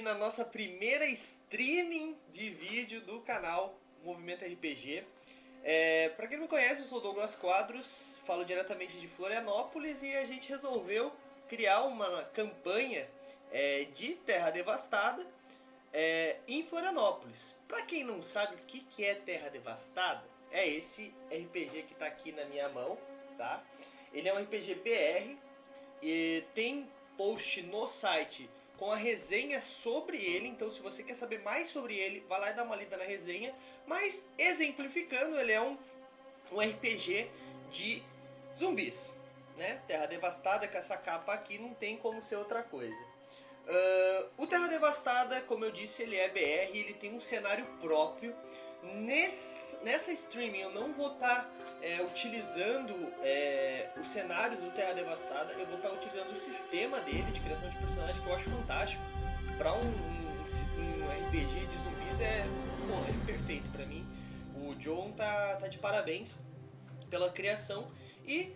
na nossa primeira streaming de vídeo do canal Movimento RPG. Para quem não me conhece, eu sou o Douglas Quadros, falo diretamente de Florianópolis e a gente resolveu criar uma campanha de Terra Devastada em Florianópolis. Para quem não sabe o que é Terra Devastada, é esse RPG que está aqui na minha mão, tá? Ele é um RPG BR e tem post no site com a resenha sobre ele, então se você quer saber mais sobre ele, vai lá e dá uma lida na resenha. Mas, exemplificando, ele é um RPG de zumbis, né? Terra Devastada, com essa capa aqui, não tem como ser outra coisa. O Terra Devastada, como eu disse, ele é BR, ele tem um cenário próprio. Nessa streaming eu não vou estar utilizando o cenário do Terra Devastada, eu vou estar utilizando o sistema dele de criação de personagem, que eu acho fantástico. Para um RPG de zumbis é perfeito para mim. O John tá de parabéns pela criação. E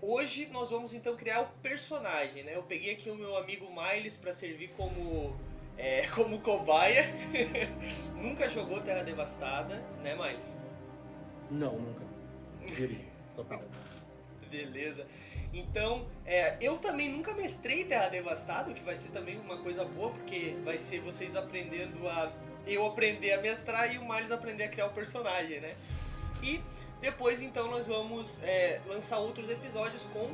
hoje nós vamos então criar o personagem, né? Eu peguei aqui o meu amigo Miles para servir como cobaia. Nunca jogou Terra Devastada, né, Miles? Não, nunca. Beleza. Então, eu também nunca mestrei Terra Devastada, o que vai ser também uma coisa boa, porque vai ser vocês aprendendo eu aprender a mestrar e o Miles aprender a criar o personagem, né? E depois, então, nós vamos lançar outros episódios com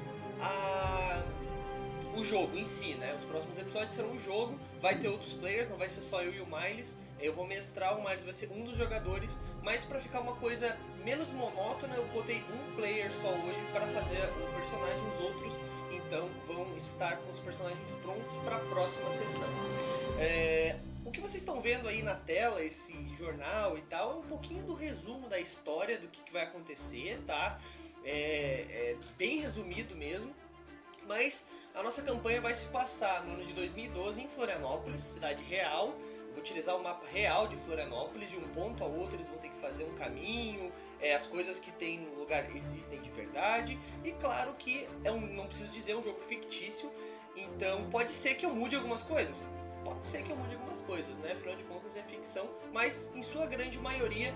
o jogo em si, né? Os próximos episódios serão o jogo, vai ter outros players, não vai ser só eu e o Miles. Eu vou mestrar, o Miles vai ser um dos jogadores, mas para ficar uma coisa menos monótona, eu botei um player só hoje para fazer o personagem, os outros então vão estar com os personagens prontos para a próxima sessão. O que vocês estão vendo aí na tela, esse jornal e tal, é um pouquinho do resumo da história, do que vai acontecer, tá? É bem resumido mesmo. Mas a nossa campanha vai se passar no ano de 2012 em Florianópolis, cidade real. Vou utilizar o mapa real de Florianópolis, de um ponto ao outro eles vão ter que fazer um caminho, as coisas que tem no lugar existem de verdade. E claro que não preciso dizer, é um jogo fictício, então pode ser que eu mude algumas coisas. Pode ser que eu mude algumas coisas, né? Afinal de contas é ficção, mas em sua grande maioria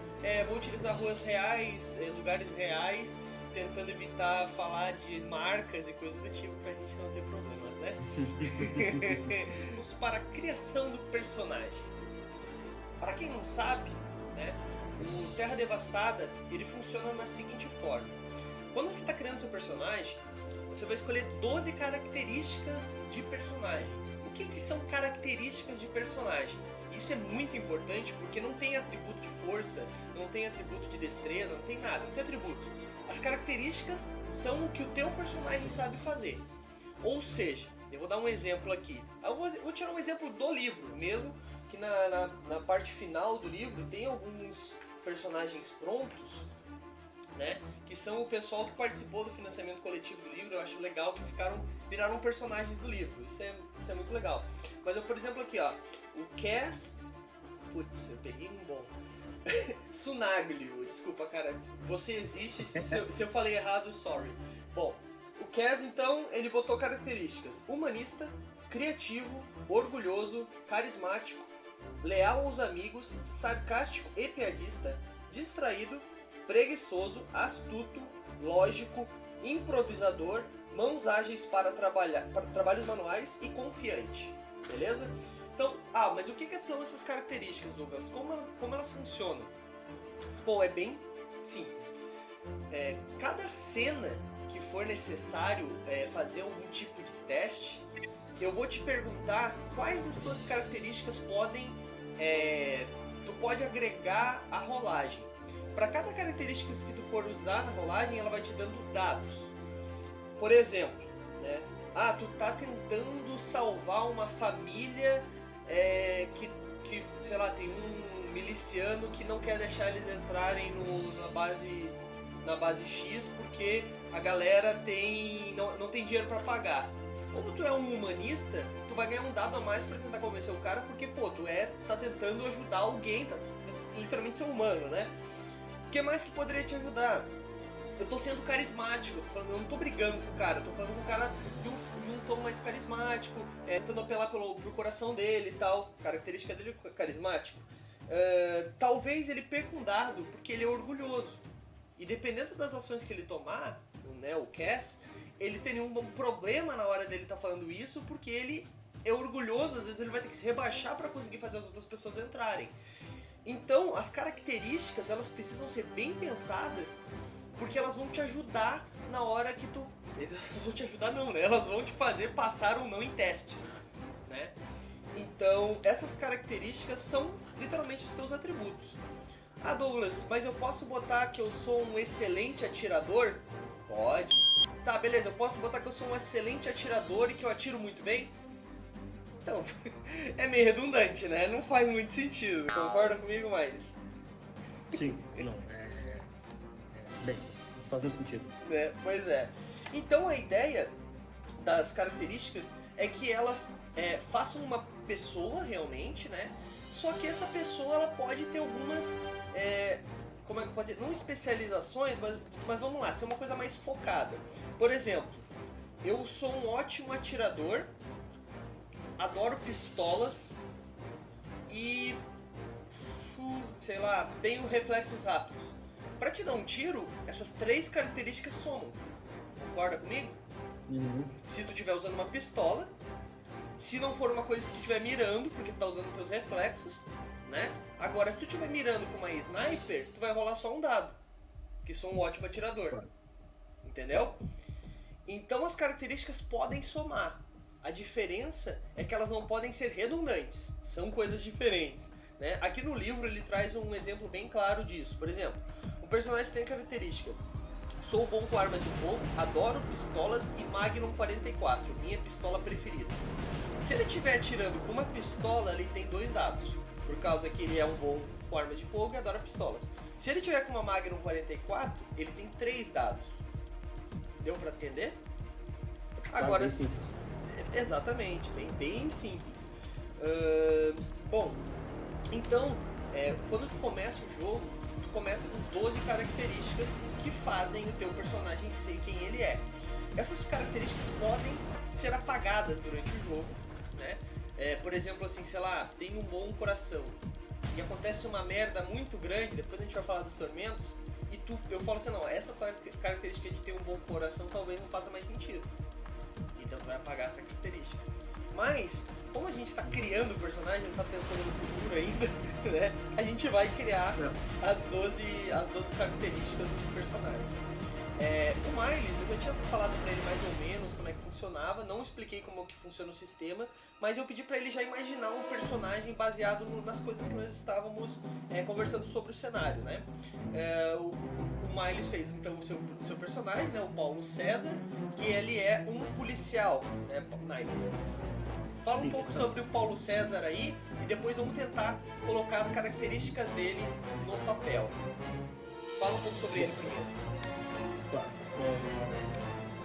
vou utilizar ruas reais, lugares reais, tentando evitar falar de marcas e coisas do tipo pra gente não ter problemas, né? Vamos para a criação do personagem. Para quem não sabe, né, o Terra Devastada ele funciona na seguinte forma. Quando você está criando seu personagem, você vai escolher 12 características de personagem. O que são características de personagem? Isso é muito importante porque não tem atributo de força, não tem atributo de destreza, não tem nada, não tem atributo. As características são o que o teu personagem sabe fazer. Ou seja, eu vou dar um exemplo aqui. Eu vou tirar um exemplo do livro mesmo, que na parte final do livro tem alguns personagens prontos, né? Que são o pessoal que participou do financiamento coletivo do livro. Eu acho legal que viraram personagens do livro. Isso é muito legal. Mas eu, por exemplo, aqui, ó, o Cass... Putz, eu peguei um bom... Sunaglio, desculpa, cara, você existe, se eu falei errado, sorry. Bom, o Cass, então, ele botou características: humanista, criativo, orgulhoso, carismático, leal aos amigos, sarcástico e piadista, distraído, preguiçoso, astuto, lógico, improvisador, mãos ágeis para trabalhos manuais e confiante. Beleza? Então, mas o que são essas características, Douglas? Como elas funcionam? Bom, é bem simples. Cada cena que for necessário fazer algum tipo de teste, eu vou te perguntar quais das tuas características tu pode agregar à rolagem. Para cada característica que tu for usar na rolagem, ela vai te dando dados. Por exemplo, né? Tu tá tentando salvar uma família que, sei lá, tem um miliciano que não quer deixar eles entrarem na base X porque a galera não tem dinheiro para pagar. Como tu é um humanista, tu vai ganhar um dado a mais para tentar convencer o cara, porque, tu tá tentando ajudar alguém, tá literalmente ser humano, né? O que mais que poderia te ajudar? eu tô sendo carismático, eu não tô brigando com o cara, eu tô falando com o cara de um tom mais carismático, tentando apelar pro coração dele e tal, característica dele é carismático. Talvez ele perca um dado porque ele é orgulhoso. E dependendo das ações que ele tomar, né, o Cass, ele teria um problema na hora dele estar falando isso, porque ele é orgulhoso, às vezes ele vai ter que se rebaixar para conseguir fazer as outras pessoas entrarem. Então, as características, elas precisam ser bem pensadas, porque elas vão te ajudar na hora que tu... Elas vão te ajudar não, né? Elas vão te fazer passar ou não em testes, né? Então, essas características são literalmente os teus atributos. Ah, Douglas, mas eu posso botar que eu sou um excelente atirador? Pode. Tá, beleza, eu posso botar que eu sou um excelente atirador e que eu atiro muito bem? Então, é meio redundante, né? Não faz muito sentido. Concorda comigo, Miles? Sim, não. Bem, faz muito sentido. Pois é. Então, a ideia das características é que elas façam uma pessoa realmente, né? Só que essa pessoa ela pode ter algumas, como é que pode dizer? Não especializações, mas vamos lá, ser uma coisa mais focada. Por exemplo, eu sou um ótimo atirador, adoro pistolas e, sei lá, tenho reflexos rápidos. Para te dar um tiro, essas 3 características somam. Concorda comigo? Uhum. Se tu estiver usando uma pistola, se não for uma coisa que tu estiver mirando, porque tu tá usando teus reflexos, né? Agora, se tu estiver mirando com uma sniper, tu vai rolar só um dado, que sou um ótimo atirador. Claro. Entendeu? Então as características podem somar. A diferença é que elas não podem ser redundantes. São coisas diferentes, né? Aqui no livro ele traz um exemplo bem claro disso. Por exemplo, um personagem tem a característica: sou bom com armas de fogo, adoro pistolas e Magnum 44, minha pistola preferida. Se ele estiver atirando com uma pistola, ele tem 2 dados, por causa que ele é um bom com armas de fogo e adora pistolas. Se ele tiver com uma Magnum 44, ele tem 3 dados. Deu pra entender? Agora, bem simples. exatamente, bem simples. Bom, então, quando tu começa o jogo, tu começa com 12 características que fazem o teu personagem ser quem ele é. Essas características podem ser apagadas durante o jogo, né? Por exemplo, assim, sei lá, tem um bom coração e acontece uma merda muito grande, depois a gente vai falar dos tormentos, e eu falo assim, não, essa tua característica de ter um bom coração talvez não faça mais sentido. Então tu vai apagar essa característica. Mas, como a gente está criando o personagem, não está pensando no futuro ainda, né? A gente vai criar as 12 características do personagem. O Miles, eu já tinha falado pra ele mais ou menos como é que funcionava, não expliquei como que funciona o sistema, mas eu pedi pra ele já imaginar um personagem baseado nas coisas que nós estávamos conversando sobre o cenário, né? O Miles fez então o seu personagem, né, o Paulo César, que ele é um policial, né, Miles? Fala um pouco sobre o Paulo César aí, e depois vamos tentar colocar as características dele no papel. Fala um pouco sobre ele primeiro. Claro.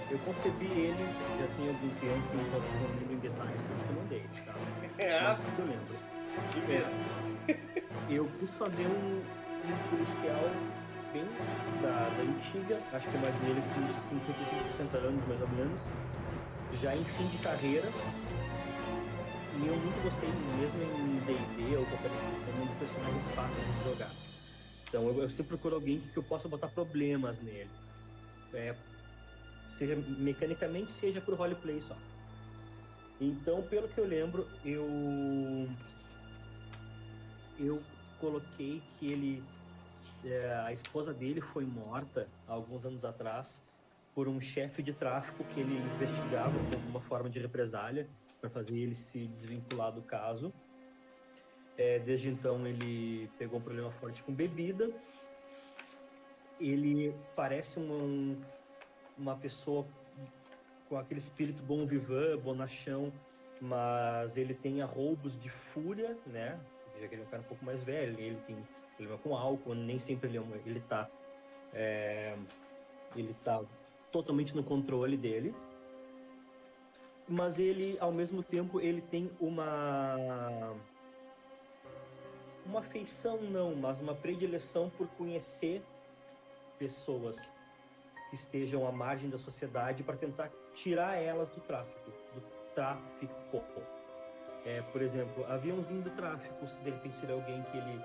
Eu concebi ele já tem algum tempo, então eu não lembro em detalhes do nome dele, tá? Mas o que eu lembro. Primeiro, eu quis fazer um policial bem da antiga, acho que eu imaginei ele com uns 50, 60 anos mais ou menos, já em fim de carreira, e eu nunca gostei, mesmo em D&D ou qualquer sistema, de personagens fáceis de jogar. Então eu sempre procuro alguém que eu possa botar problemas nele. Seja mecanicamente, seja pro roleplay só. Então, pelo que eu lembro, eu coloquei que ele, a esposa dele foi morta há alguns anos atrás por um chefe de tráfico que ele investigava como uma forma de represália para fazer ele se desvincular do caso. Desde então ele pegou um problema forte com bebida. Ele parece uma pessoa com aquele espírito bom vivant, bonachão, mas ele tem arroubos de fúria, né? Já que ele é um cara um pouco mais velho, ele tem problema com álcool, nem sempre ele tá totalmente no controle dele. Mas ele, ao mesmo tempo, ele tem uma afeição não, mas uma predileção por conhecer pessoas que estejam à margem da sociedade para tentar tirar elas do tráfico. Por exemplo, havia um vindo do tráfico, se de repente seria alguém que ele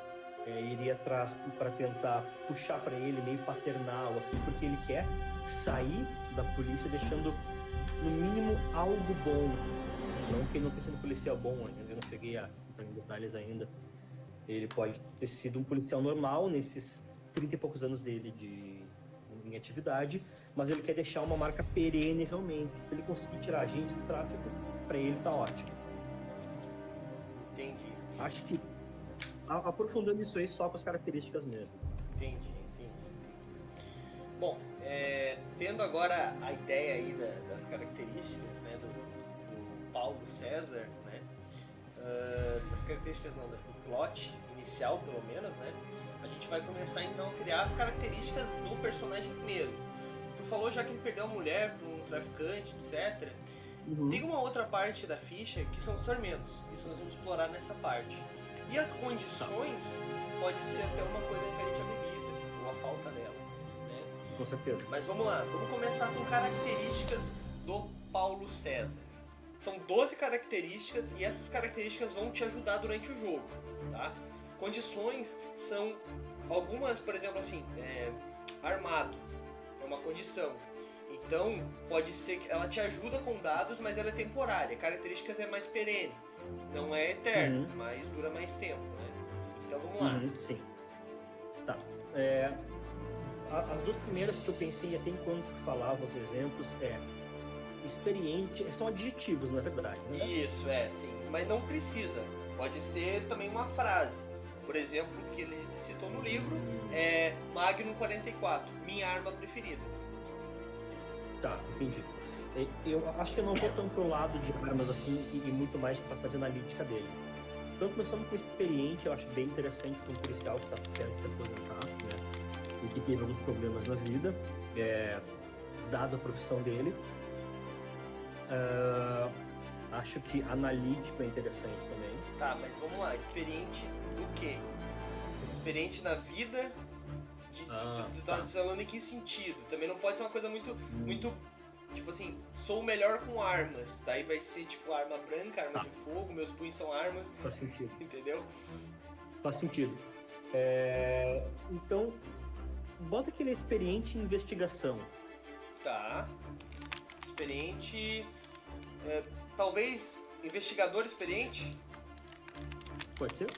iria atrás para tentar puxar para ele, meio paternal, assim, porque ele quer sair da polícia deixando, no mínimo, algo bom. Não que ele não tenha sido policial bom ainda, eu não cheguei a entrar em detalhes ainda. Ele pode ter sido um policial normal nesses 30 e poucos anos dele em atividade, mas ele quer deixar uma marca perene realmente. Se ele conseguir tirar a gente do tráfico, para ele tá ótimo. Entendi. Acho que aprofundando isso aí só com as características mesmo. Entendi. Bom, tendo agora a ideia aí das características, né, do Paulo César, né, das características não, do plot inicial pelo menos, né, a gente vai começar então a criar as características do personagem primeiro. Tu falou já que ele perdeu a mulher para um traficante, etc. Uhum. Tem uma outra parte da ficha que são os tormentos. Isso nós vamos explorar nessa parte. E as condições pode ser até uma coisa referente à bebida, ou a falta dela. Né? Com certeza. Mas vamos lá, vamos começar com características do Paulo César. São 12 características e essas características vão te ajudar durante o jogo. Tá? Condições são algumas, por exemplo, assim, armado, é uma condição. Então, pode ser que ela te ajuda com dados, mas ela é temporária. Características é mais perene, não é eterno, mas dura mais tempo, né? Então, vamos lá. Sim. Tá. As duas primeiras que eu pensei até enquanto falava os exemplos experiente, são adjetivos, na verdade. Né? Isso, sim. Mas não precisa. Pode ser também uma frase. Por exemplo, que ele citou no livro é Magnum 44, minha arma preferida. Tá, entendi. Eu acho que eu não vou tão pro lado de armas assim e muito mais de capacidade analítica dele. Então, começando com experiente, eu acho bem interessante para um policial que está perto de se aposentar, né? E que teve alguns problemas na vida, dado a profissão dele. Acho que analítico é interessante também. Tá, mas vamos lá, experiente do quê? Experiente na vida? Tu tá falando em que sentido? Também não pode ser uma coisa muito tipo assim, sou o melhor com armas. Daí vai ser tipo arma branca, arma de fogo, meus punhos são armas. Faz sentido. Entendeu? Faz sentido. Então, bota que ele é experiente em investigação. Tá. Experiente. Talvez investigador experiente? Pode ser?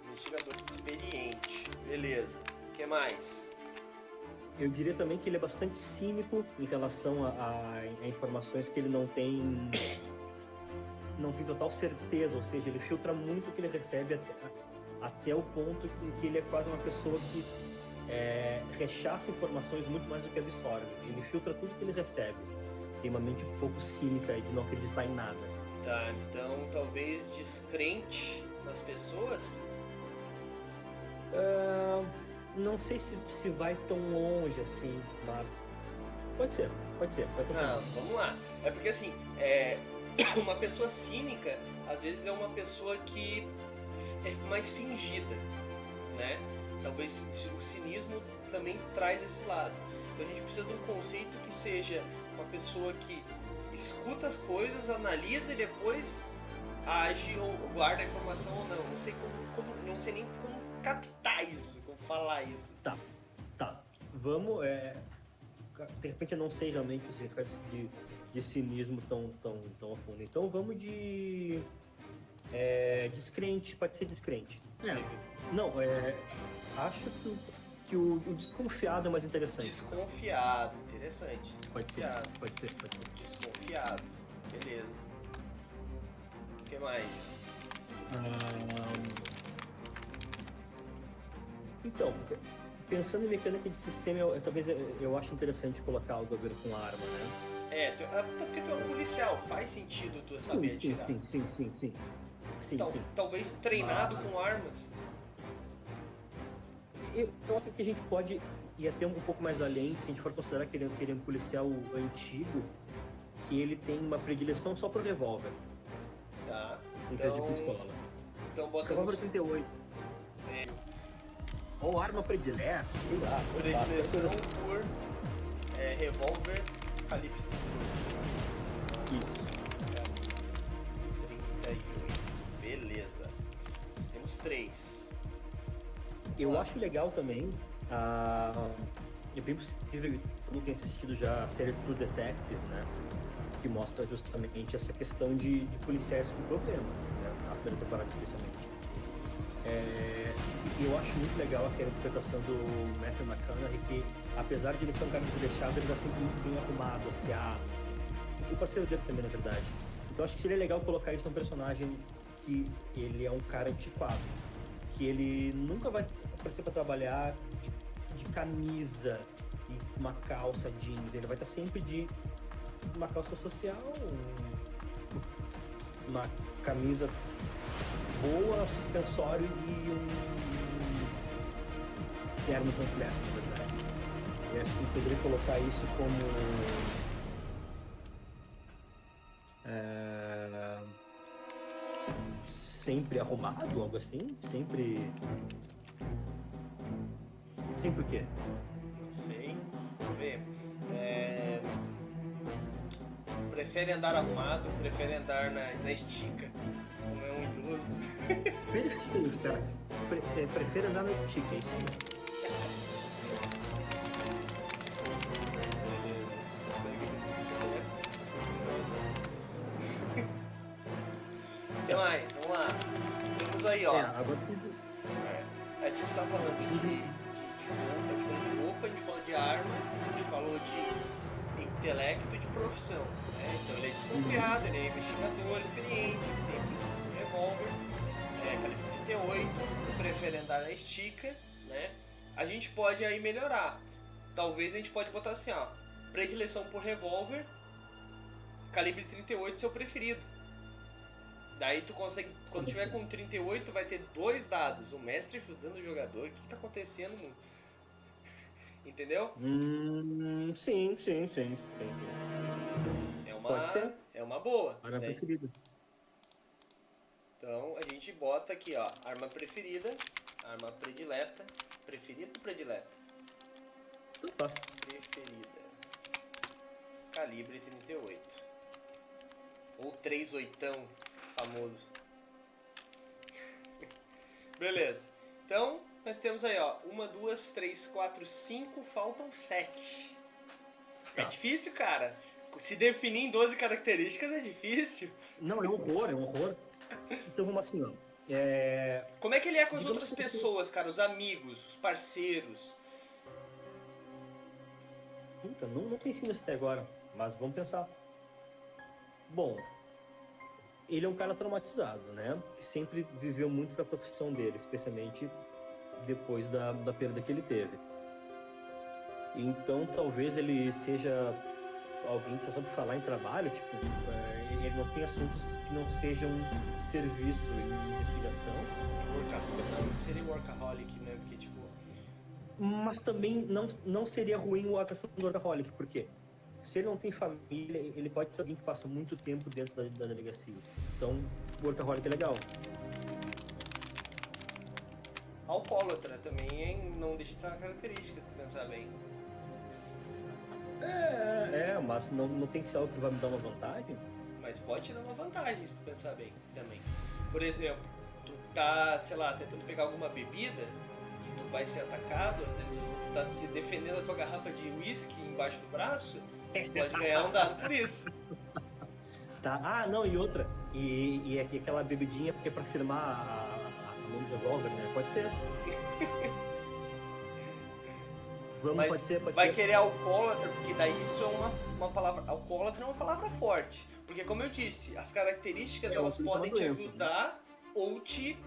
Investigador experiente. Beleza. O que mais? Eu diria também que ele é bastante cínico em relação a informações que ele não tem total certeza, ou seja, ele filtra muito o que ele recebe até o ponto que ele é quase uma pessoa que rechaça informações muito mais do que absorve. Ele filtra tudo que ele recebe. Tem uma mente um pouco cínica de não acreditar em nada. Tá, então talvez descrente nas pessoas? Não sei se vai tão longe assim, mas pode ser. Não, vamos lá. É porque assim, uma pessoa cínica, às vezes é uma pessoa que é mais fingida, né? Talvez o cinismo também traz esse lado. Então a gente precisa de um conceito que seja uma pessoa que escuta as coisas, analisa e depois age ou guarda a informação ou não. Não sei não sei nem como captar isso, como falar isso. Tá. Vamos, de repente eu não sei realmente o significado de cinismo tão a fundo. Então vamos de descrente, pode ser descrente. Não, acho que o desconfiado é mais interessante. Desconfiado, interessante. Pode ser. Desconfiado, beleza. O que mais? Então, pensando em mecânica de sistema, talvez eu acho interessante colocar algo a ver com arma, né? Até porque tu é um policial, faz sentido tu saber atirar. Sim. Talvez treinado com armas. Eu acho que a gente pode ir até um pouco mais além, se a gente for considerar que ele é um policial antigo, que ele tem uma predileção só pro revólver. Tá. Em vez de pistola. Então bota revólver 38. Ou arma predileta, sei lá. Predileção por revólver calibre 38. Isso. 38. Beleza. Nós temos 3. Eu acho legal também, é bem possível, todo mundo tem assistido já a série True Detective, né? Que mostra justamente essa questão de policiais com problemas, né? A primeira temporada especialmente. Eu acho muito legal aquela interpretação do Matthew McConaughey, que apesar de ele ser um cara desleixado, ele está sempre muito bem arrumado, aseado, assim. O parceiro dele também, na verdade. Então acho que seria legal colocar isso num personagem que ele é um cara antiquado, que ele nunca vai aparecer para trabalhar de camisa e uma calça jeans, ele vai estar sempre de uma calça social, uma camisa boa, suspensório e um terno completo, na verdade. Eu acho que poderia colocar isso como sempre arrumado, algo assim, sempre o quê? Não sei. Vamos ver. Prefere andar arrumado, prefere andar na estica. Como é um idoso. Perfeito, cara. Prefere andar na estica, é isso aí. O que mais? Vamos lá. Temos aí, ó. Agora A gente tá falando de roupa, a gente falou de roupa, a gente falou de arma, a gente falou de intelecto e de profissão. Né? Então ele é desconfiado, ele é investigador experiente, ele tem princípio de revólveres, calibre 38, prefere andar na estica, né? A gente pode aí melhorar. Talvez a gente pode botar assim, ó, predileção por revólver, calibre 38 seu preferido. Daí tu consegue, quando tiver com 38, vai ter 2 dados. O mestre ajudando o jogador. O que tá acontecendo, mano? Entendeu? Sim. Pode ser. É uma boa. Arma preferida. Então a gente bota aqui, ó, arma preferida, arma predileta. Preferida ou predileta? Tudo fácil. Preferida. Calibre 38. Ou 38ão. Famoso. Beleza. Então, nós temos aí, ó. 1, 2, 3, 4, 5. Faltam 7. É difícil, cara. Se definir em 12 características é difícil. Não, é um horror. Então vamos assim, ó. Como é que ele é com as outras pessoas, cara? Os amigos, os parceiros. Puta, não pensei nisso até agora. Mas vamos pensar. Bom, ele é um cara traumatizado, né? Que sempre viveu muito com a profissão dele, especialmente depois da perda que ele teve. Então, talvez ele seja alguém que só sabe falar em trabalho, tipo, ele não tem assuntos que não sejam serviço e investigação. Workaholic, seria workaholic, né? Porque, tipo... Mas também não seria ruim a questão do workaholic, por quê? Se ele não tem família, ele pode ser alguém que passa muito tempo dentro da delegacia. Então, o workaholic é legal. Alcoólatra também, hein? Não deixa de ser uma característica, se tu pensar bem. Mas não tem que ser algo que vai me dar uma vantagem? Mas pode te dar uma vantagem, se tu pensar bem, também. Por exemplo, tu tá, sei lá, tentando pegar alguma bebida e tu vai ser atacado, às vezes tu tá se defendendo da tua garrafa de whisky embaixo do braço, tu pode ganhar um dado por isso. Tá. Não, e outra. E aquela bebidinha porque é pra firmar a mão do revólver, né? Pode ser. Mas pode ser. Vai querer alcoólatra, porque daí isso é uma palavra... Alcoólatra é uma palavra forte. Porque, como eu disse, as características elas podem te ajudar, né? Ou te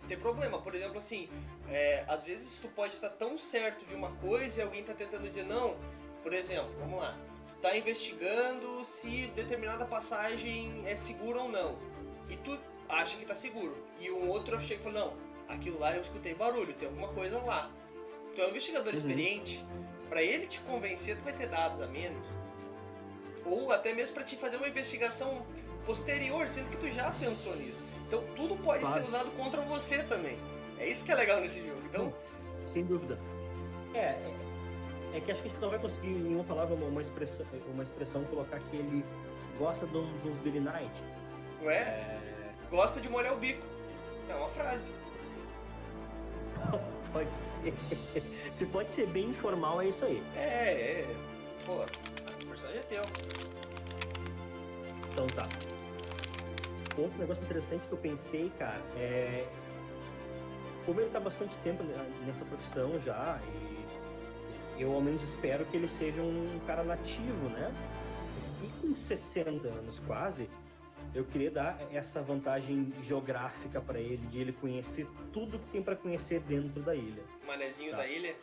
ter problema. Por exemplo, assim, às vezes tu pode estar tão certo de uma coisa e alguém tá tentando dizer não. Por exemplo, vamos lá. Tu tá investigando se determinada passagem é segura ou não. E tu acha que tá seguro. E um outro chega e fala, não, aquilo lá eu escutei barulho, tem alguma coisa lá. Tu é um investigador experiente, pra ele te convencer, tu vai ter dados a menos. Ou até mesmo pra te fazer uma investigação posterior, sendo que tu já pensou nisso. Então tudo pode ser usado contra você também. É isso que é legal nesse jogo. Então, sem dúvida. É que acho que a gente não vai conseguir em nenhuma palavra uma expressão colocar que ele gosta de uns Billy Knight. Gosta de molhar o bico. É uma frase. Pode ser. Se pode ser bem informal, é isso aí. Pô, o personagem é teu. Então tá. Outro negócio interessante que eu pensei, cara, como ele tá há bastante tempo nessa profissão já, e eu ao menos espero que ele seja um cara nativo, né? E com 60 anos quase, eu queria dar essa vantagem geográfica pra ele, de ele conhecer tudo que tem pra conhecer dentro da ilha. Manezinho da ilha?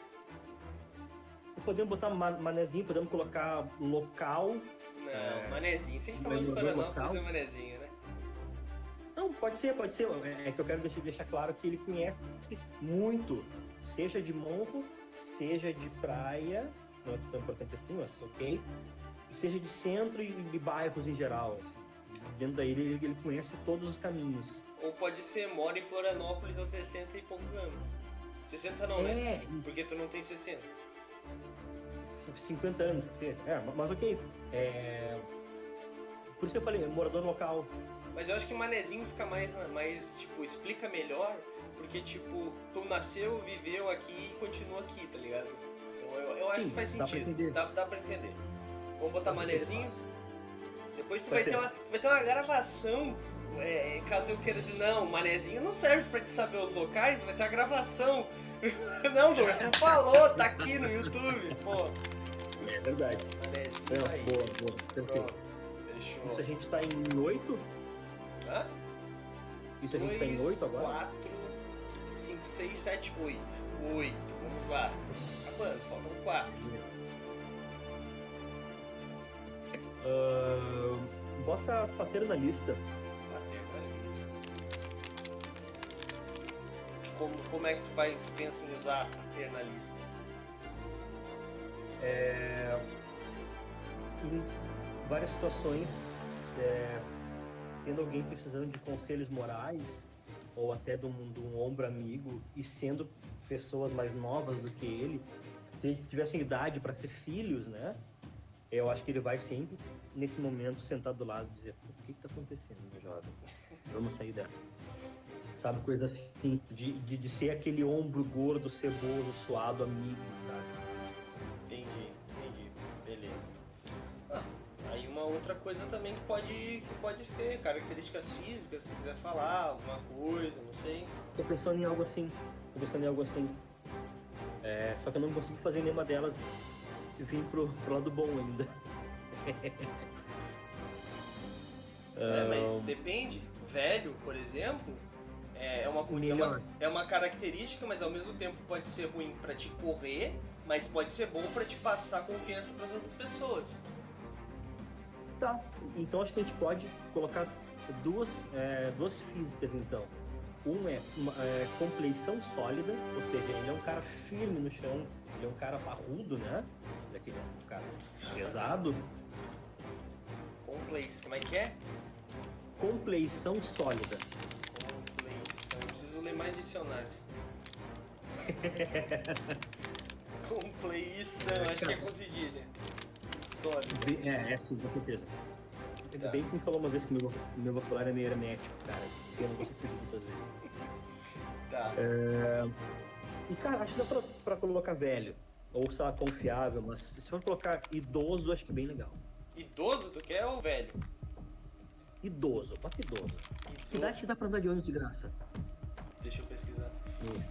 Podemos botar manezinho, podemos colocar local. Não, manezinho. Se a gente tá falando de Florianópolis, é manezinho, né? Não, pode ser. É que eu quero deixar claro que ele conhece muito, seja de morro, seja de praia, não é tão importante assim, mas ok, e seja de centro e bairros em geral. Assim. Dentro da ilha ele conhece todos os caminhos. Ou pode ser, mora em Florianópolis há 60 e poucos anos. 60 não, né? Porque tu não tem 60. 50 anos, mas ok. Por isso que eu falei, morador local. Mas eu acho que manezinho fica mais tipo, explica melhor, porque tipo, tu nasceu, viveu aqui e continua aqui, tá ligado? Então eu acho que faz sentido. Dá pra entender. Vamos botar manezinho? Depois tu vai ter uma gravação, caso eu queira dizer, não, manezinho não serve pra te saber os locais, vai ter uma gravação. Não, Douglas, você falou, tá aqui no YouTube, pô. É verdade. Manezinho aí. Boa. Perfeito. Fechou. Isso a gente tá em 8? Hã? Isso a gente tá em 8 agora? 4, 5, 6, 7, 8. 8, vamos lá. Acabando, faltam 4. Bota paternalista. Paternalista. Como é que tu pensa em usar paternalista? Em várias situações, tendo alguém precisando de conselhos morais ou até de um ombro amigo e sendo pessoas mais novas do que ele, tivessem idade para ser filhos, né? Eu acho que ele vai sempre, nesse momento, sentar do lado e dizer: o que está acontecendo, meu jovem? Vamos sair dessa. Sabe, coisa assim, de ser aquele ombro gordo, ceboso, suado, amigo, sabe? Entendi. Beleza. Aí uma outra coisa também que pode ser características físicas, se tu quiser falar alguma coisa, não sei. Tô pensando em algo assim. Só que eu não consigo fazer nenhuma delas vir pro lado bom ainda. Mas depende. Velho, por exemplo, é uma característica, mas ao mesmo tempo pode ser ruim pra te correr, mas pode ser bom pra te passar confiança pras outras pessoas. Tá, então acho que a gente pode colocar duas físicas, então. Compleição sólida, ou seja, ele é um cara firme no chão, ele é um cara parrudo, né? Ele é um cara pesado. Como é que é? Compleição sólida. Eu preciso ler mais dicionários. Compleição, acho que é com cedilha. Sólida. Sim, com certeza. Tá. Bem que me falou uma vez que meu vocabulário é meio hermético, cara. Eu não consigo fugir disso às vezes. Tá. E, cara, acho que dá pra colocar velho. Ou, sei lá, confiável, mas se for colocar idoso, acho que é bem legal. Idoso, tu quer ou velho? Idoso, bota idoso. Que idade dá pra andar de ônibus de graça? Deixa eu pesquisar.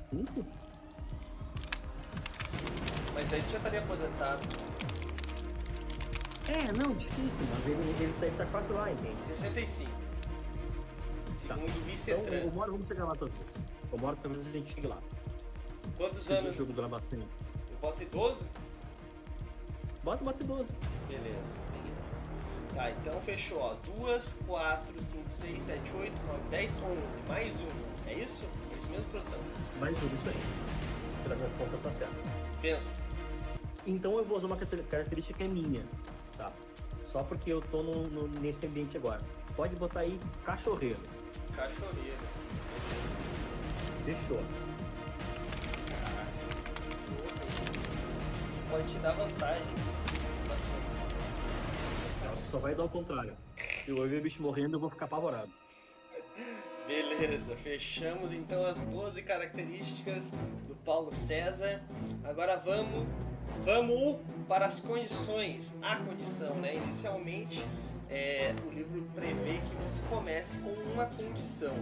5? Mas aí tu já estaria aposentado. Não, difícil, mas ele tá quase lá, entende? 65. Segundo o Vicetran. Então, vamos chegar lá talvez. Talvez a gente chegue lá. Quantos anos? O jogo do Labacinho. Eu boto idoso? Bota idoso. Beleza. Tá, então fechou, ó. 2, 4, 5, 6, 7, 8, 9, 10, 11. Mais um. É isso? É isso mesmo, produção? Mais um, isso aí. Pelas minhas contas tá certo. Pensa. Então eu vou usar uma característica que é minha, tá? Só porque eu tô nesse ambiente agora. Pode botar aí cachorreiro. Cachorreiro. Fechou. pode te dar vantagem. Só vai dar o contrário. Se eu ver o bicho morrendo, eu vou ficar apavorado. Beleza, fechamos então as 12 características do Paulo César. Agora vamos para as condições. A condição, né? Inicialmente, o livro prevê que você comece com uma condição.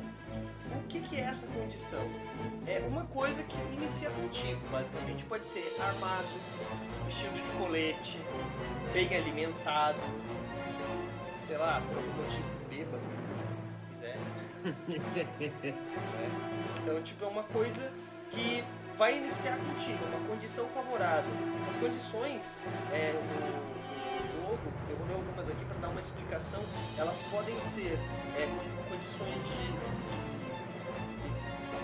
O que é essa condição? É uma coisa que inicia contigo, basicamente. Pode ser armado, vestido de colete, bem alimentado, sei lá, por algum motivo bêbado, se quiser. Então, tipo, é uma coisa que vai iniciar contigo, uma condição favorável. As condições no jogo, eu vou ler algumas aqui para dar uma explicação, elas podem ser condições de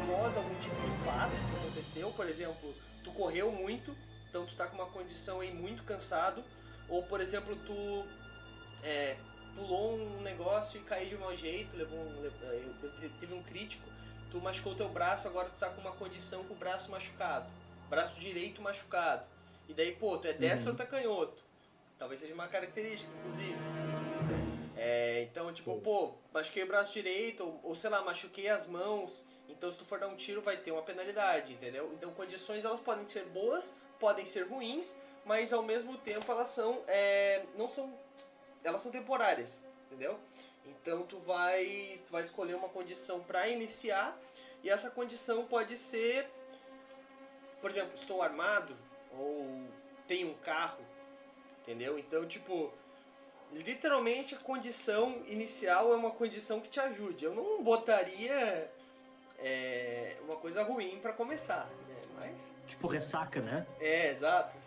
após algum tipo de fato que aconteceu. Por exemplo, tu correu muito, então tu tá com uma condição aí muito cansado, ou por exemplo, tu pulou um negócio e caiu de mau jeito, teve um crítico, tu machucou teu braço, agora tu tá com uma condição com o braço machucado, braço direito machucado, e daí, pô, tu é destro ou tu é canhoto? Talvez seja uma característica, inclusive. Então, tipo, pô, machuquei o braço direito, ou sei lá, machuquei as mãos, então se tu for dar um tiro vai ter uma penalidade, entendeu? Então, condições, elas podem ser boas, podem ser ruins, mas ao mesmo tempo elas são, elas são temporárias, entendeu? Então tu vai escolher uma condição para iniciar, e essa condição pode ser, por exemplo, estou armado, ou tenho um carro, entendeu? Então, tipo, literalmente a condição inicial é uma condição que te ajude. Eu não botaria uma coisa ruim para começar, né? Mas... Tipo ressaca, né? Exato.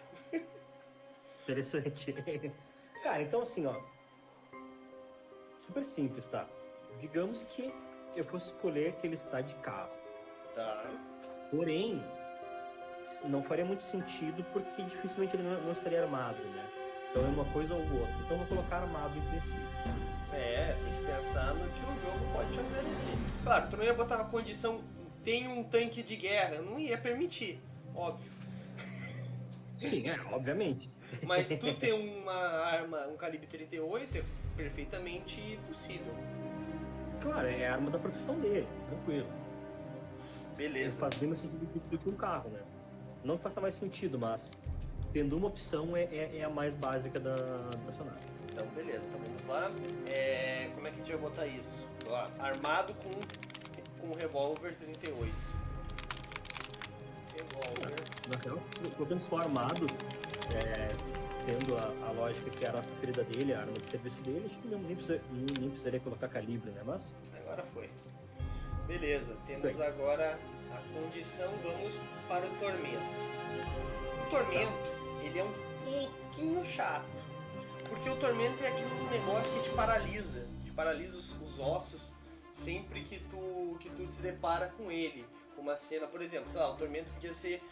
Interessante. Cara, então assim, ó, super simples, tá? Digamos que eu fosse escolher que ele está de carro. Tá. Porém, não faria muito sentido porque dificilmente ele não estaria armado, né? Então é uma coisa ou outra. Então eu vou colocar armado em princípio. Tem que pensar no que o jogo pode te oferecer. Claro, tu não ia botar uma condição, tem um tanque de guerra, eu não ia permitir, óbvio. Sim, obviamente. Mas tu ter uma arma, um calibre 38 é perfeitamente possível. Claro, é a arma da profissão dele, tranquilo. Beleza. Faz menos sentido do que um carro, né? Não que faça mais sentido, mas tendo uma opção é a mais básica da personagem. Então, beleza, então vamos lá. Como é que a gente vai botar isso? Lá, armado com revólver 38. Revólver. Na real, se colocando só armado, tendo a lógica que era a preferida dele, a arma de serviço dele, acho que nem precisaria colocar calibre, né? Mas... Agora foi. Beleza, temos agora a condição, vamos para o tormento. O tormento, ele é um pouquinho chato, porque o tormento é aquele negócio que te paralisa os ossos sempre que tu se depara com ele. Uma cena, por exemplo, sei lá, o tormento podia ser...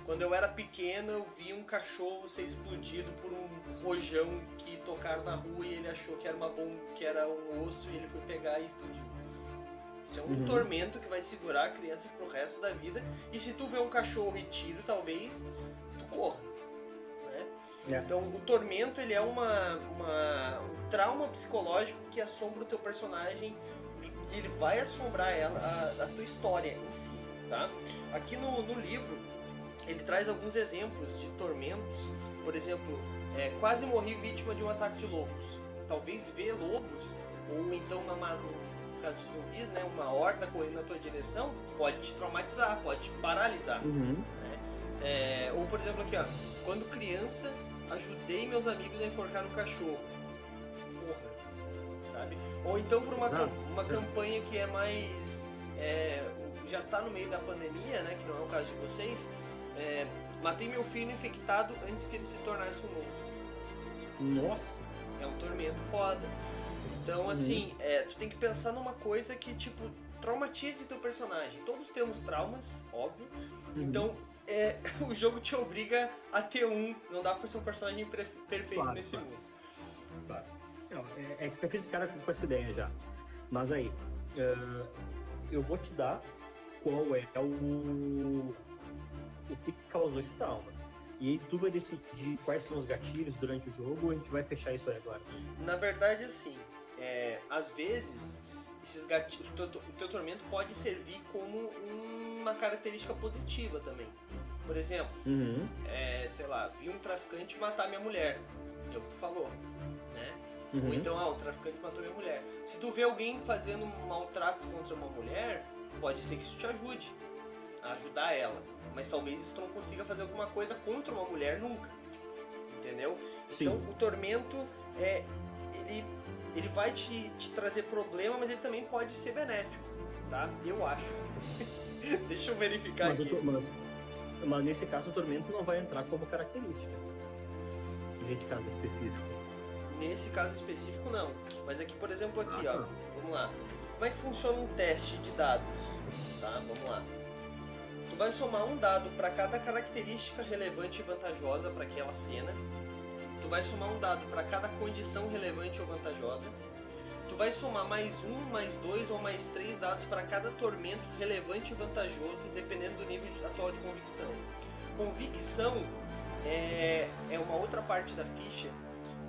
quando eu era pequeno, eu vi um cachorro ser explodido por um rojão que tocaram na rua e ele achou que era uma bomba, que era um osso, e ele foi pegar e explodiu. Isso é um tormento que vai segurar a criança pro resto da vida. E se tu vê um cachorro e tiro, talvez tu corra, né? Então o tormento, ele é um trauma psicológico que assombra o teu personagem, e ele vai assombrar a tua história em si, tá? Aqui no livro ele traz alguns exemplos de tormentos. Por exemplo, quase morri vítima de um ataque de lobos. Talvez ver lobos, ou então no caso de zumbis, né, uma horda correndo na tua direção, pode te traumatizar, pode te paralisar. Né? Ou por exemplo aqui, ó, quando criança ajudei meus amigos a enforcar um cachorro. Porra, sabe? Ou então por uma campanha que é mais... já tá no meio da pandemia, né, que não é o caso de vocês. Matei meu filho infectado antes que ele se tornasse um monstro. Nossa! É um tormento foda. Então, assim, tu tem que pensar numa coisa que, tipo, traumatize o teu personagem. Todos temos traumas, óbvio. Então, o jogo te obriga a ter um. Não dá pra ser um personagem perfeito nesse mundo. Claro. Não, que eu fiz cara com essa ideia já. Mas aí, eu vou te dar qual é o que causou esse trauma. E aí tu vai decidir quais são os gatilhos durante o jogo, ou a gente vai fechar isso aí agora? Na verdade, assim, às vezes, esses gatilhos, o teu tormento pode servir como uma característica positiva também. Por exemplo, sei lá, vi um traficante matar minha mulher. É o que tu falou, né? Ou então, o traficante matou minha mulher. Se tu vê alguém fazendo maltratos contra uma mulher, pode ser que isso te ajude a ajudar ela. Mas talvez isso tu não consiga fazer alguma coisa contra uma mulher nunca. Entendeu? Sim. Então, o tormento, ele vai te trazer problema, mas ele também pode ser benéfico, tá? Eu acho. Deixa eu verificar aqui. Mas nesse caso, o tormento não vai entrar como característica. Nesse caso específico. Nesse caso específico, não. Mas aqui, por exemplo, aqui, ó. Vamos lá. Como é que funciona um teste de dados? Tá? Vamos lá. Tu vai somar um dado para cada característica relevante e vantajosa para aquela cena. Tu vai somar um dado para cada condição relevante ou vantajosa. Tu vai somar mais um, mais dois ou mais três dados para cada tormento relevante e vantajoso, dependendo do nível atual de convicção. Convicção é uma outra parte da ficha,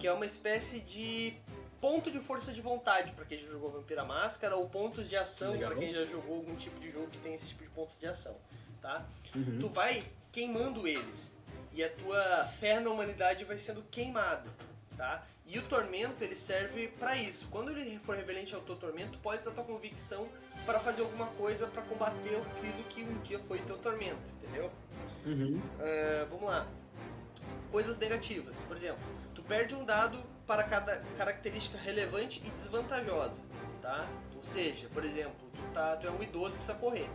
que é uma espécie de ponto de força de vontade para quem já jogou Vampira Máscara, ou pontos de ação para quem já jogou algum tipo de jogo que tem esse tipo de pontos de ação, tá? Tu vai queimando eles e a tua fé na humanidade vai sendo queimada, tá? E o tormento, ele serve para isso. Quando ele for revelante ao teu tormento, pode usar a tua convicção para fazer alguma coisa para combater aquilo que um dia foi teu tormento, entendeu? Vamos lá. Coisas negativas, por exemplo, tu perde um dado para cada característica relevante e desvantajosa, tá? Ou seja, por exemplo, tu é um idoso e precisa correr.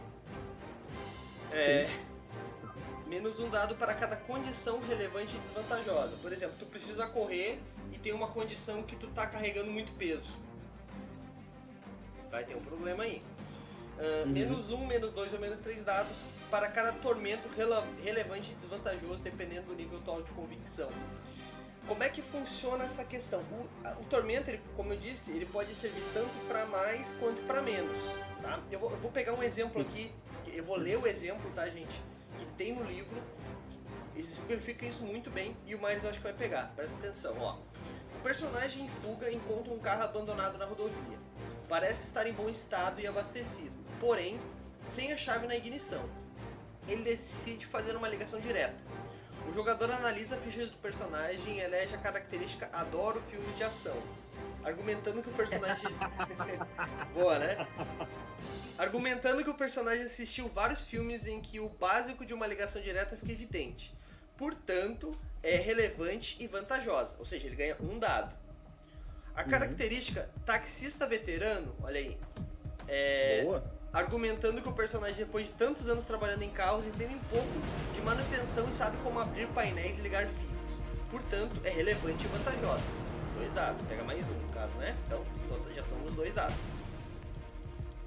Menos um dado para cada condição relevante e desvantajosa. Por exemplo, tu precisa correr e tem uma condição que tu tá carregando muito peso. Vai ter um problema aí. Menos um, menos dois ou menos três dados para cada tormento relevante e desvantajoso, dependendo do nível atual de convicção. Como é que funciona essa questão? O tormento, como eu disse, ele pode servir tanto para mais quanto para menos, tá? Eu vou pegar um exemplo aqui, eu vou ler o exemplo, tá, gente? Que tem no livro, ele simplifica isso muito bem e o Miles eu acho que vai pegar. Presta atenção, ó. O personagem em fuga encontra um carro abandonado na rodovia. Parece estar em bom estado e abastecido, porém, sem a chave na ignição. Ele decide fazer uma ligação direta. O jogador analisa a ficha do personagem e elege a característica Adoro filmes de ação, argumentando que o personagem... Boa, né? Argumentando que o personagem assistiu vários filmes em que o básico de uma ligação direta fica evidente. Portanto, é relevante e vantajosa, ou seja, ele ganha um dado. A característica taxista veterano, olha aí, Boa. Argumentando que o personagem, depois de tantos anos trabalhando em carros, entende um pouco de manutenção e sabe como abrir painéis e ligar fios. Portanto, é relevante e vantajosa. 2 dados, pega mais um no caso, né? Então, já são os 2 dados.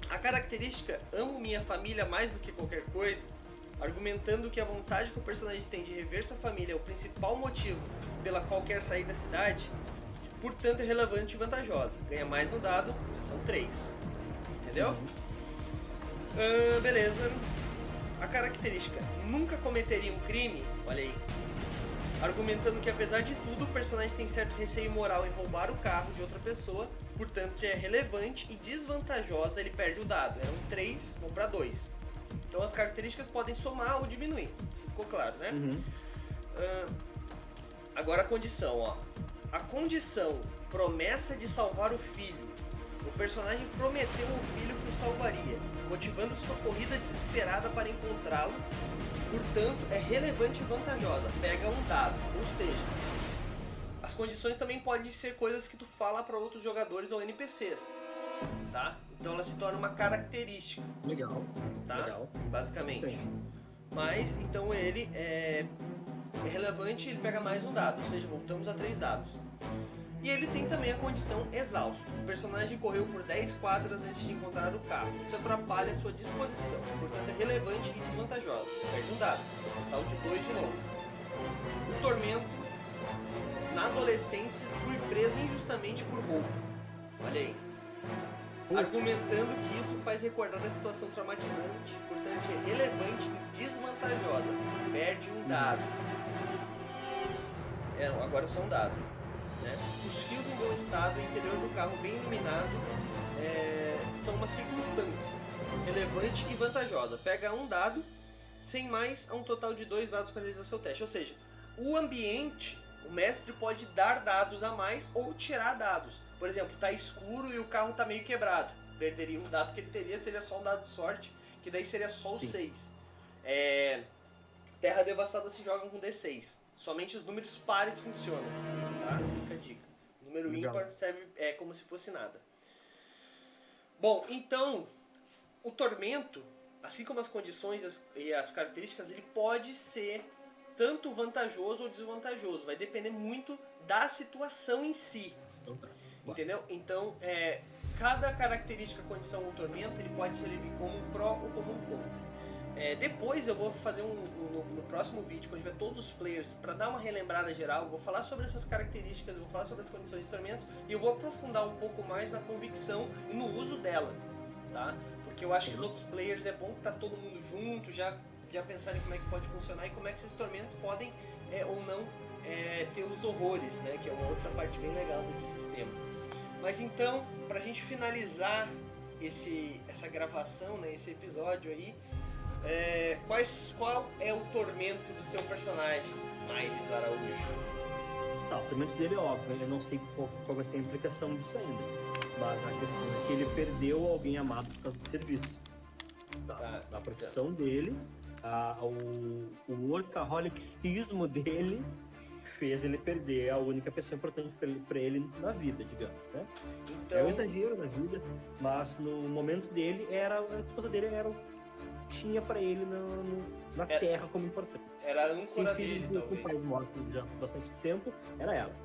A característica amo minha família mais do que qualquer coisa, argumentando que a vontade que o personagem tem de rever sua família é o principal motivo pela qual quer sair da cidade, portanto é relevante e vantajosa. Ganha mais um dado, já são 3. Entendeu? Beleza. A característica nunca cometeria um crime, olha aí, argumentando que apesar de tudo o personagem tem certo receio moral em roubar o carro de outra pessoa, portanto é relevante e desvantajosa, ele perde o dado. Eram 3, vão para 2. Então as características podem somar ou diminuir, isso ficou claro, né? Agora a condição, ó. A condição promessa de salvar o filho. O personagem prometeu ao filho que o salvaria, motivando sua corrida desesperada para encontrá-lo, portanto é relevante e vantajosa, pega um dado. Ou seja, as condições também podem ser coisas que tu fala para outros jogadores ou NPCs, tá? Então ela se torna uma característica. Legal. Tá? Legal. Basicamente. Sim. Mas, então ele é relevante e ele pega mais um dado, ou seja, voltamos a 3 dados. E ele tem também a condição exausto. O personagem correu por 10 quadras antes de encontrar o carro. Isso atrapalha a sua disposição, portanto é relevante e desvantajosa. Perde um dado, total de 2 de novo. O tormento, na adolescência, fui preso injustamente por roubo. Olha aí. Argumentando que isso faz recordar a situação traumatizante, portanto é relevante e desvantajosa. Perde um dado. Agora só um dado. Né? Os fios em bom estado e o interior do carro bem iluminado são uma circunstância relevante e vantajosa. Pega um dado, sem mais, a um total de 2 dados para realizar seu teste. Ou seja, o ambiente, o mestre pode dar dados a mais ou tirar dados. Por exemplo, está escuro e o carro está meio quebrado. Perderia um dado que ele teria, seria só um dado de sorte, que daí seria só o 6. Terra devastada se joga com D6. Somente os números pares funcionam. Tá? Fica a dica. O número ímpar serve como se fosse nada. Bom, então, o tormento, assim como as condições e as características, ele pode ser tanto vantajoso ou desvantajoso. Vai depender muito da situação em si. Entendeu? Então, cada característica, condição ou tormento, ele pode servir como um pró ou como um contra. Depois eu vou fazer no próximo vídeo, quando tiver todos os players, para dar uma relembrada geral, eu vou falar sobre essas características, eu vou falar sobre as condições de tormentos e eu vou aprofundar um pouco mais na convicção e no uso dela, tá? Porque eu acho que os outros players é bom que tá todo mundo junto, já pensarem como é que pode funcionar e como é que esses tormentos podem ou não ter os horrores, né? Que é uma outra parte bem legal desse sistema. Mas então, pra gente finalizar essa gravação, né, esse episódio aí, qual é o tormento do seu personagem, Miles Araújo? O tormento dele é óbvio, eu não sei qual vai ser a implicação disso ainda, mas a questão é que ele perdeu alguém amado por causa do serviço. A profissão dele, o workaholicismo dele fez ele perder a única pessoa importante para ele na vida, digamos, né? Então... É um exagero na vida, mas no momento dele, a esposa dele tinha para ele na Terra como importante. Era a âncora dele, talvez. Com pais mortos já há bastante tempo, era ela.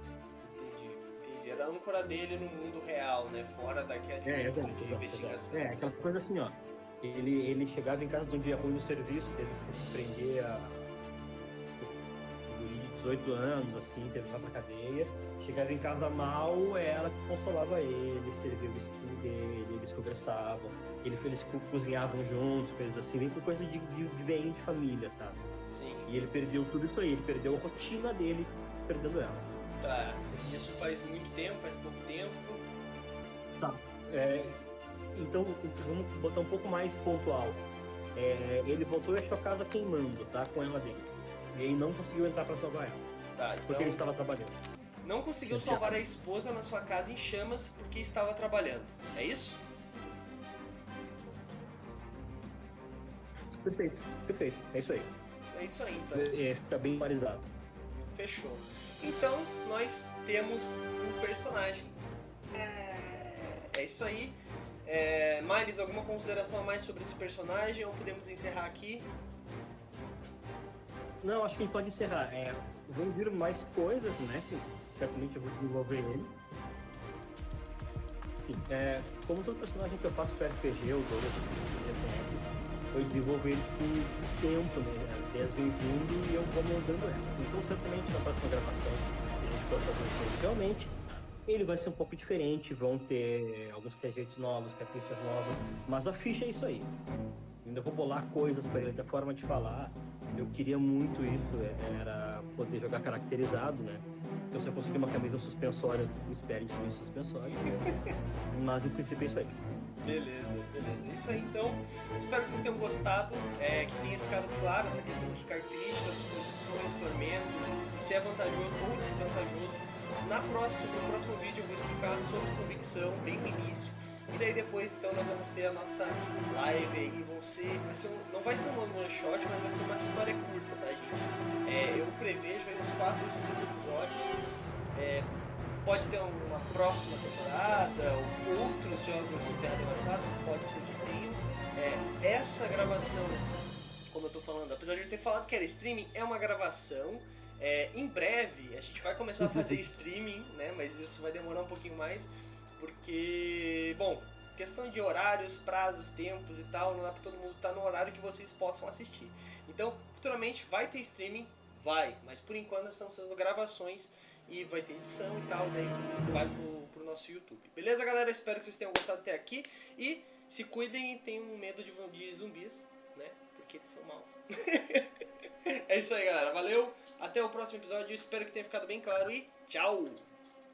Entendi. Era a âncora dele no mundo real, né? Fora daquela de investigação. Aquela coisa assim, ó. Ele chegava em casa de um dia ruim no serviço, teve que prender a 18 anos, assim, teve que ir pra cadeia. Chegava em casa mal, ela que consolava ele, servia o skin dele, eles conversavam, eles cozinhavam juntos, coisas assim, bem por coisa de velhinho de família, sabe? Sim. E ele perdeu tudo isso aí, ele perdeu a rotina dele perdendo ela. Tá, isso faz muito tempo, faz pouco tempo? Tá, então vamos botar um pouco mais pontual. Ele voltou e achou a casa queimando, tá? Com ela dentro. E aí não conseguiu entrar pra salvar ela. Tá, então... Porque ele estava trabalhando. Não conseguiu salvar a esposa na sua casa em chamas porque estava trabalhando. É isso? Perfeito. É isso aí. É isso aí, então. Tá bem parizado. Fechou. Então, nós temos um personagem. É isso aí. Miles, alguma consideração a mais sobre esse personagem ou podemos encerrar aqui? Não, acho que a gente pode encerrar. Vão vir mais coisas, né? Que certamente eu vou desenvolver ele. Sim, como todo personagem que eu faço para RPG, o Douglas conhece, eu desenvolvo ele com o tempo, né? As ideias vêm vindo e eu vou moldando elas. Então, certamente na próxima gravação, a gente for fazer isso realmente, ele vai ser um pouco diferente, vão ter alguns trejeitos novos, características novas, mas a ficha é isso aí. Ainda vou bolar coisas para ele, da forma de falar. Eu queria muito isso, era poder jogar caracterizado, né? Então se eu conseguir uma camisa suspensória, espere de mim suspensória. Mas no princípio é isso aí. Beleza. Isso aí então. Espero que vocês tenham gostado, que tenha ficado claro essa questão das características, condições, tormentos, e se é vantajoso ou desvantajoso. No próximo vídeo eu vou explicar sobre convicção, bem no início. E daí depois então nós vamos ter a nossa live aí, não vai ser um one shot, mas vai ser uma história curta, tá, gente? Eu prevejo aí uns 4 ou 5 episódios. Pode ter uma próxima temporada, ou outros jogos de Terra Devastada, pode ser que tenham. Essa gravação, como eu tô falando, apesar de eu ter falado que era streaming, é uma gravação. Em breve a gente vai começar a fazer streaming, né? Mas isso vai demorar um pouquinho mais. Porque, bom, questão de horários, prazos, tempos e tal, não dá pra todo mundo estar no horário que vocês possam assistir. Então, futuramente vai ter streaming, mas por enquanto estamos fazendo gravações e vai ter edição e tal, daí vai pro nosso YouTube. Beleza, galera? Espero que vocês tenham gostado até aqui e se cuidem e tenham medo de zumbis, né? Porque eles são maus. É isso aí, galera. Valeu! Até o próximo episódio, espero que tenha ficado bem claro e tchau!